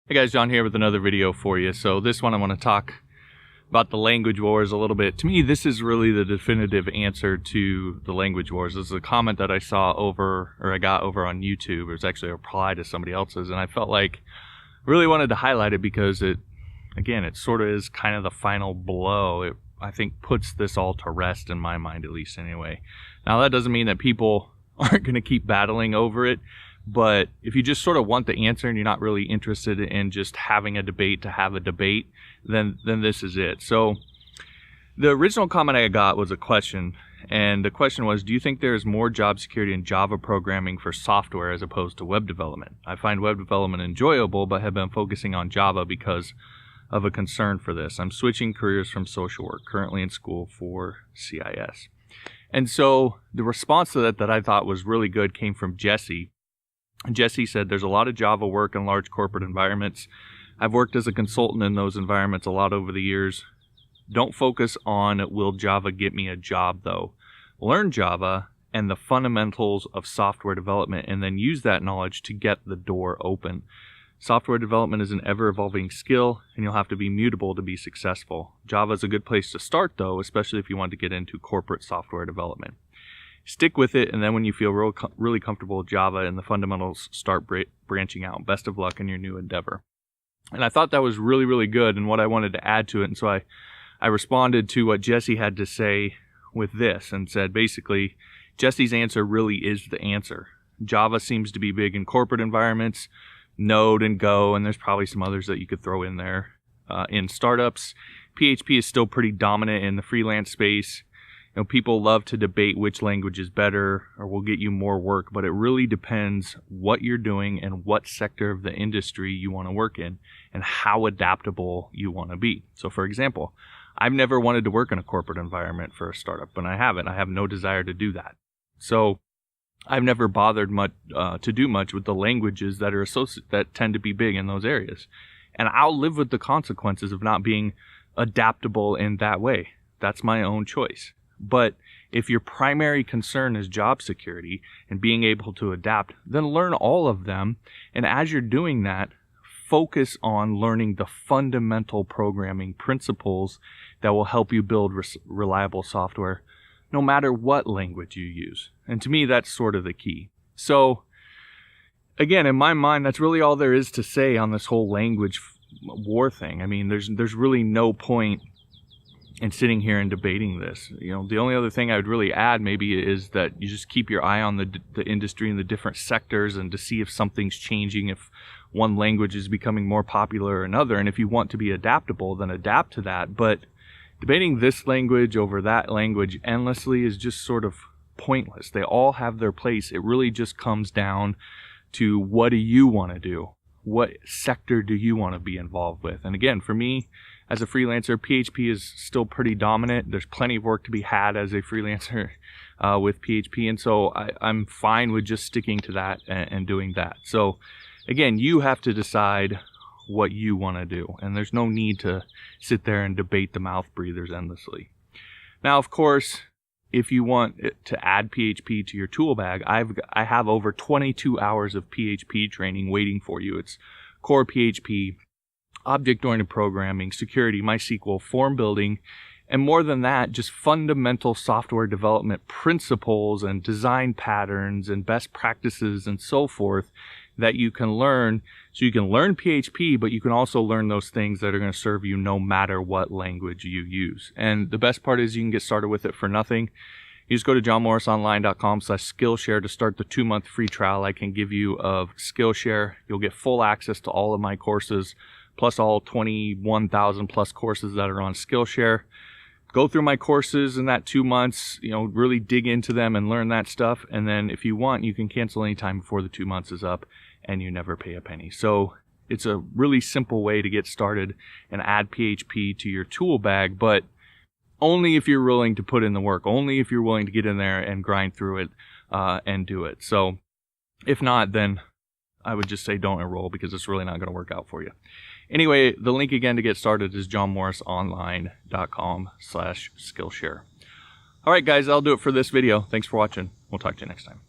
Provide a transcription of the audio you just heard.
Hey guys, John here with another video for you. So this one I want to talk about the language wars a little bit. To me, this is really the definitive answer to the language wars. This is a comment that I got over on YouTube. It was actually a reply to somebody else's, and I felt like I really wanted to highlight it because it sort of is kind of the final blow. It, I think, puts this all to rest in my mind, at least anyway. Now that doesn't mean that people aren't going to keep battling over it. But if you just sort of want the answer and you're not really interested in just having a debate to have a debate, then this is it. So the original comment I got was a question, and the question was, do you think there is more job security in Java programming for software as opposed to web development? I find web development enjoyable, but have been focusing on Java because of a concern for this. I'm switching careers from social work, currently in school for CIS. And so the response to that I thought was really good came from Jesse. Jesse said, there's a lot of Java work in large corporate environments. I've worked as a consultant in those environments a lot over the years. Don't focus on will Java get me a job though. Learn Java and the fundamentals of software development and then use that knowledge to get the door open. Software development is an ever-evolving skill and you'll have to be mutable to be successful. Java is a good place to start though, especially if you want to get into corporate software development. Stick with it, and then when you feel really comfortable with Java and the fundamentals start branching out. Best of luck in your new endeavor. And I thought that was really, really good and what I wanted to add to it. And so I responded to what Jesse had to say with this and said, basically, Jesse's answer really is the answer. Java seems to be big in corporate environments, Node and Go, and there's probably some others that you could throw in there. In startups, PHP is still pretty dominant in the freelance space. You know, people love to debate which language is better or will get you more work, but it really depends what you're doing and what sector of the industry you want to work in and how adaptable you want to be. So for example, I've never wanted to work in a corporate environment for a startup, and I haven't. I have no desire to do that. So I've never bothered much to do much with the languages that tend to be big in those areas. And I'll live with the consequences of not being adaptable in that way. That's my own choice. But if your primary concern is job security and being able to adapt, then learn all of them. And as you're doing that, focus on learning the fundamental programming principles that will help you build reliable software, no matter what language you use. And to me, that's sort of the key. So again, in my mind, that's really all there is to say on this whole language war thing. I mean, there's really no point in sitting here and debating this. You know, the only other thing I would really add maybe is that you just keep your eye on the industry and the different sectors and to see if something's changing, if one language is becoming more popular or another. And if you want to be adaptable, then adapt to that. But debating this language over that language endlessly is just sort of pointless. They all have their place. It really just comes down to what do you want to do? What sector do you want to be involved with? And again, for me, as a freelancer, PHP is still pretty dominant. There's plenty of work to be had as a freelancer with PHP, and so I'm fine with just sticking to that and doing that. So again, you have to decide what you want to do, and there's no need to sit there and debate the mouth breathers endlessly. Now, of course, if you want to add PHP to your tool bag, I have over 22 hours of PHP training waiting for you. It's core PHP, object-oriented programming, security, MySQL, form building, and more than that, just fundamental software development principles and design patterns and best practices and so forth that you can learn. So you can learn PHP, but you can also learn those things that are going to serve you no matter what language you use. And the best part is you can get started with it for nothing. You just go to johnmorrisonline.com/Skillshare to start the 2-month free trial I can give you of Skillshare. You'll get full access to all of my courses, plus all 21,000 plus courses that are on Skillshare. Go through my courses in that 2 months, you know, really dig into them and learn that stuff. And then if you want, you can cancel anytime before the 2 months is up and you never pay a penny. So it's a really simple way to get started and add PHP to your tool bag, but only if you're willing to put in the work, only if you're willing to get in there and grind through it and do it. So if not, then I would just say don't enroll because it's really not going to work out for you. Anyway, the link again to get started is johnmorrisonline.com/Skillshare. All right, guys, that'll do it for this video. Thanks for watching. We'll talk to you next time.